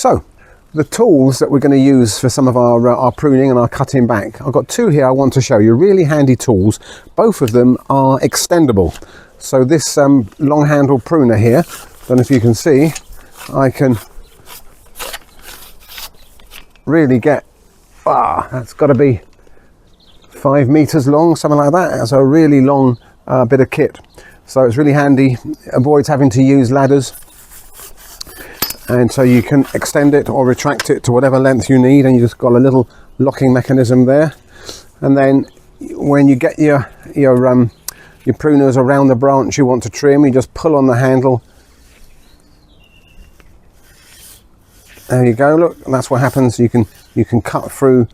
So the tools that we're going to use for some of our pruning and our cutting back, I've got two here I want to show you, really handy tools. Both of them are extendable. So this long handled pruner here, don't know if you can see, I can really get, that's got to be 5 meters long, something like that. That's a really long bit of kit. So it's really handy, avoids having to use ladders. And so you can extend it or retract it to whatever length you need, and you just got a little locking mechanism there. And then when you get your pruners around the branch you want to trim, you just pull on the handle. There you go, look, and that's what happens. You can cut through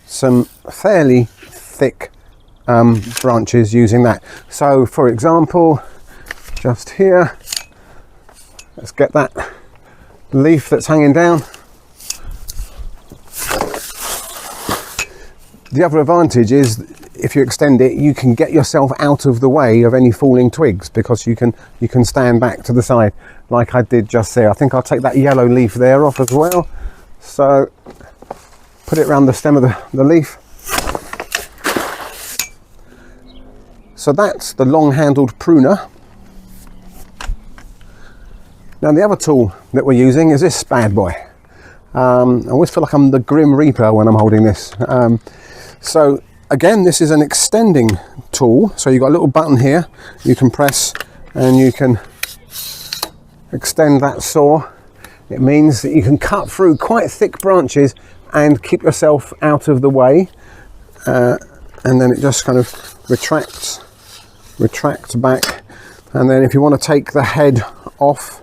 some fairly thick branches using that. So for example, just here, let's get that leaf that's hanging down. The other advantage is if you extend it, you can get yourself out of the way of any falling twigs, because you can stand back to the side like I did just there. I think I'll take that yellow leaf there off as well. So put it around the stem of the leaf. So that's the long handled pruner. Now the other tool that we're using is this bad boy. I always feel like I'm the Grim Reaper when I'm holding this. So again, this is an extending tool. So you've got a little button here you can press and you can extend that saw. It means that you can cut through quite thick branches and keep yourself out of the way. And then it just kind of retracts back. And then if you want to take the head off,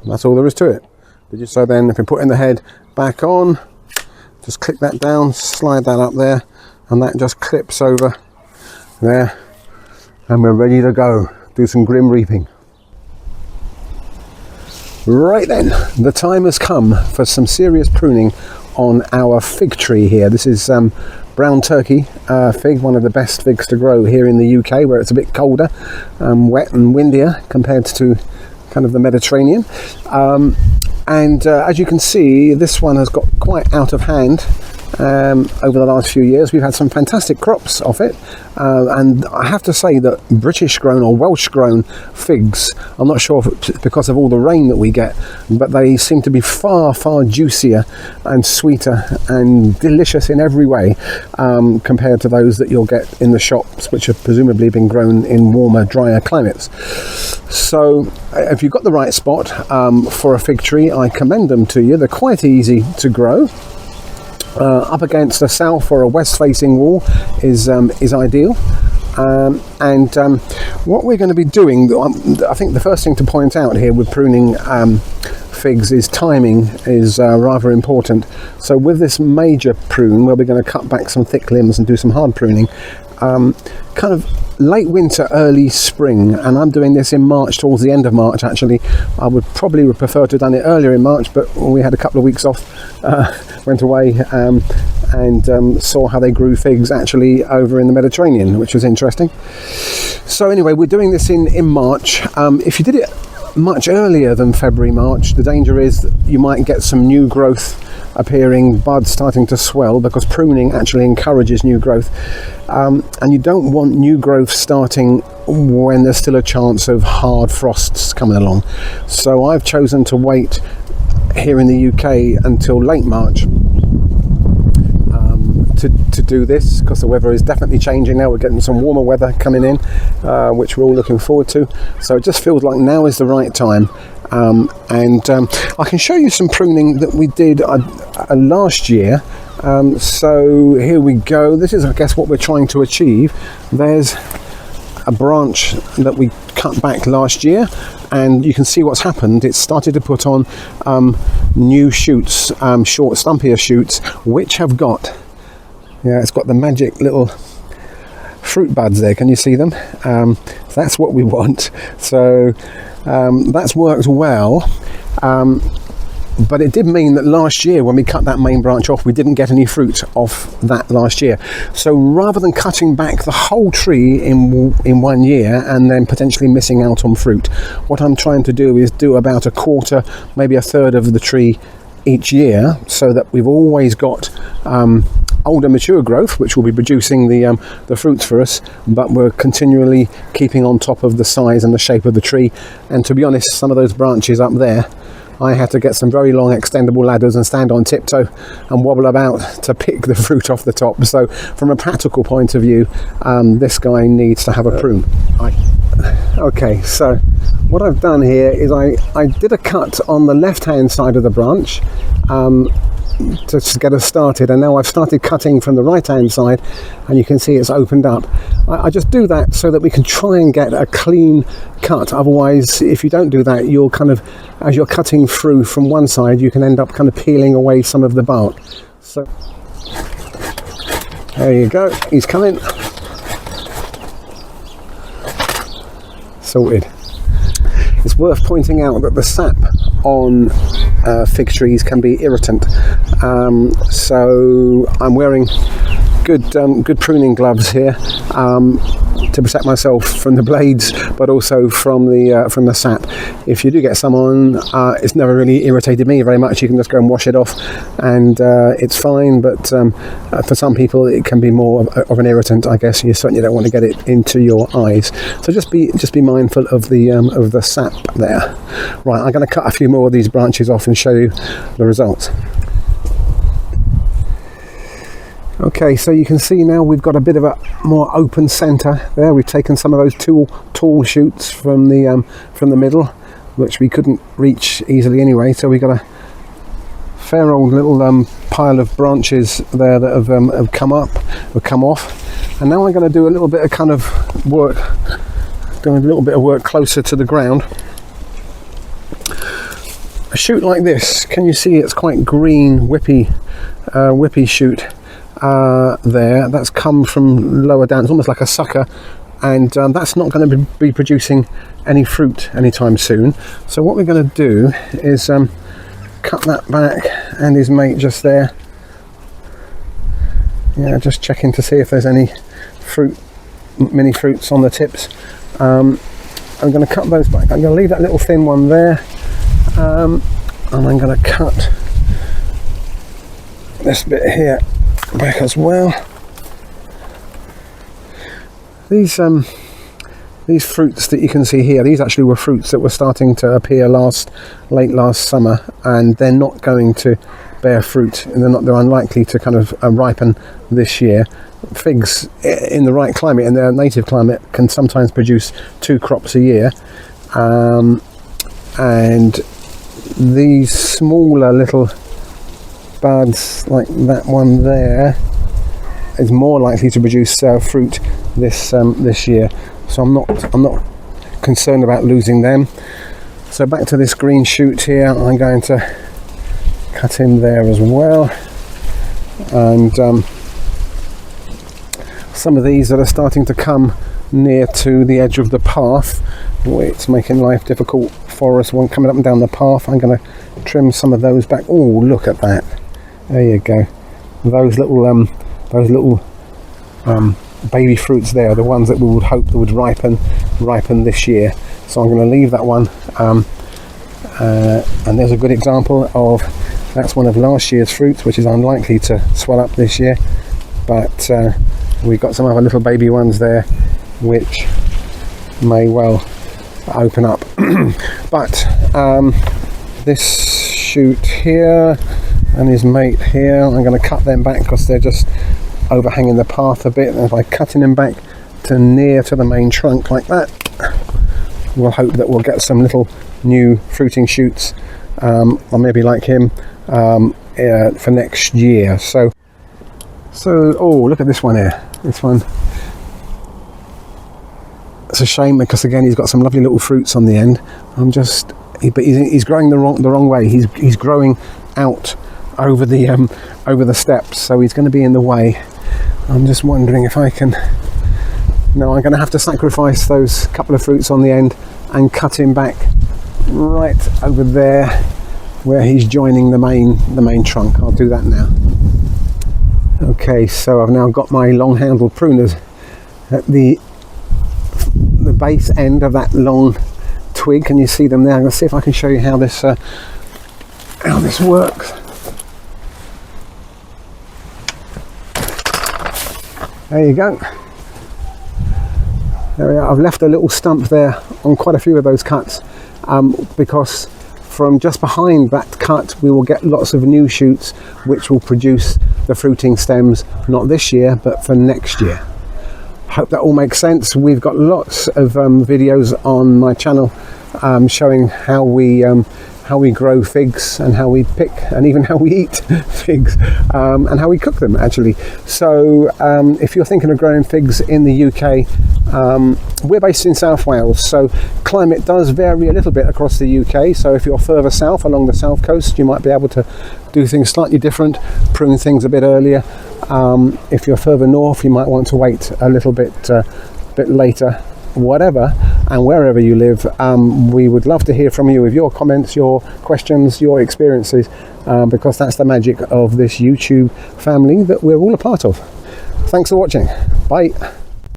that's all there is to it. So then if you're putting the head back on, just click that down, slide that up there, and that just clips over there, and we're ready to go do some grim reaping. Right then, the time has come for some serious pruning on our fig tree here. This is brown turkey fig, one of the best figs to grow here in the UK, where it's a bit colder, wet and windier compared to kind of the Mediterranean. And as you can see, this one has got quite out of hand over the last few years. We've had some fantastic crops off it, and I have to say that British grown or Welsh grown figs, I'm not sure if it's because of all the rain that we get, but they seem to be far juicier and sweeter and delicious in every way compared to those that you'll get in the shops, which have presumably been grown in warmer, drier climates. So if you've got the right spot for a fig tree, I commend them to you. They're quite easy to grow. Up against a south or a west facing wall is ideal. What we're going to be doing, I think the first thing to point out here with pruning figs is timing is rather important. So with this major prune, where we're going to cut back some thick limbs and do some hard pruning, kind of late winter, early spring, and I'm doing this in March, towards the end of March actually. I would probably prefer to have done it earlier in March, but we had a couple of weeks off, went away and saw how they grew figs actually over in the Mediterranean, which was interesting. So anyway, we're doing this in March. If you did it much earlier than February, March, the danger is that you might get some new growth appearing, buds starting to swell, because pruning actually encourages new growth, and you don't want new growth starting when there's still a chance of hard frosts coming along. So I've chosen to wait here in the UK until late March to do this, because the weather is definitely changing now. We're getting some warmer weather coming in, which we're all looking forward to. So it just feels like now is the right time. I can show you some pruning that we did last year. So here we go. This is, I guess, what we're trying to achieve. There's a branch that we cut back last year, and you can see what's happened. It's started to put on new shoots, short stumpier shoots, which have got, it's got the magic little fruit buds there. Can you see them? That's what we want. So that's worked well. But it did mean that last year when we cut that main branch off, we didn't get any fruit off that last year. So rather than cutting back the whole tree in 1 year and then potentially missing out on fruit, what I'm trying to do is do about a quarter, maybe a third of the tree each year, so that we've always got older mature growth which will be producing the fruits for us, but we're continually keeping on top of the size and the shape of the tree. And to be honest, some of those branches up there, I had to get some very long extendable ladders and stand on tiptoe and wobble about to pick the fruit off the top. So from a practical point of view, this guy needs to have a prune. Okay, so what I've done here is I did a cut on the left hand side of the branch to get us started, and now I've started cutting from the right hand side, and you can see it's opened up. I just do that so that we can try and get a clean cut. Otherwise, if you don't do that, you'll kind of, as you're cutting through from one side, you can end up kind of peeling away some of the bark. So there you go, he's coming. Sorted. It's worth pointing out that the sap on fig trees can be irritant, so I'm wearing good pruning gloves here to protect myself from the blades, but also from the sap. If you do get some on, it's never really irritated me very much. You can just go and wash it off, and it's fine. But for some people, it can be more of an irritant, I guess. You certainly don't want to get it into your eyes. So just be mindful of the sap there. Right, I'm going to cut a few more of these branches off and show you the results. Okay, so you can see now we've got a bit of a more open centre there. We've taken some of those tall shoots from the middle, which we couldn't reach easily anyway. So we got a fair old little pile of branches there that have come off. And now I'm going to do a little bit of kind of work, doing a little bit of work closer to the ground. A shoot like this, can you see it's quite green, whippy shoot. There, that's come from lower down. It's almost like a sucker, and that's not going to be producing any fruit anytime soon. So what we're going to do is cut that back, and his mate just there. Yeah, just checking to see if there's any mini fruits on the tips. I'm going to cut those back. I'm going to leave that little thin one there, and I'm going to cut this bit here back as well. These fruits that you can see here, these actually were fruits that were starting to appear late last summer, and they're not going to bear fruit, and they're unlikely to kind of ripen this year. Figs in the right climate, in their native climate, can sometimes produce 2 crops a year, and these smaller little buds like that one there is more likely to produce fruit this year. So I'm not concerned about losing them. So back to this green shoot here, I'm going to cut in there as well, and some of these that are starting to come near to the edge of the path, it's making life difficult for us when coming up and down the path. I'm going to trim some of those back. Oh, look at that. There you go. Those little baby fruits there are the ones that we would hope that would ripen this year. So I'm going to leave that one, and there's a good example of, that's one of last year's fruits, which is unlikely to swell up this year, but we've got some other little baby ones there which may well open up. But this shoot here and his mate here, I'm going to cut them back because they're just overhanging the path a bit, and by cutting them back to near to the main trunk like that, we'll hope that we'll get some little new fruiting shoots, or maybe like him, for next year. So oh, look at this one here. This one, it's a shame because again he's got some lovely little fruits on the end. But he's growing the wrong way. He's growing out over the steps, so he's going to be in the way. I'm just wondering if I can. No, I'm going to have to sacrifice those couple of fruits on the end and cut him back right over there. where he's joining the main trunk. I'll do that now. Okay, so I've now got my long handled pruners at the base end of that long twig. Can you see them there? I'm going to see if I can show you how this works. There you go. There we are. I've left a little stump there on quite a few of those cuts because from just behind that cut we will get lots of new shoots which will produce the fruiting stems, not this year but for next year. Hope that all makes sense. We've got lots of videos on my channel showing how we grow figs and how we pick and even how we eat figs and how we cook them actually. So if you're thinking of growing figs in the UK, we're based in South Wales, so climate does vary a little bit across the UK. So if you're further south along the south coast, you might be able to do things slightly different, prune things a bit earlier. If you're further north, you might want to wait a little bit later. Whatever and wherever you live, we would love to hear from you with your comments, your questions, your experiences, because that's the magic of this YouTube family that we're all a part of. Thanks for watching. Bye.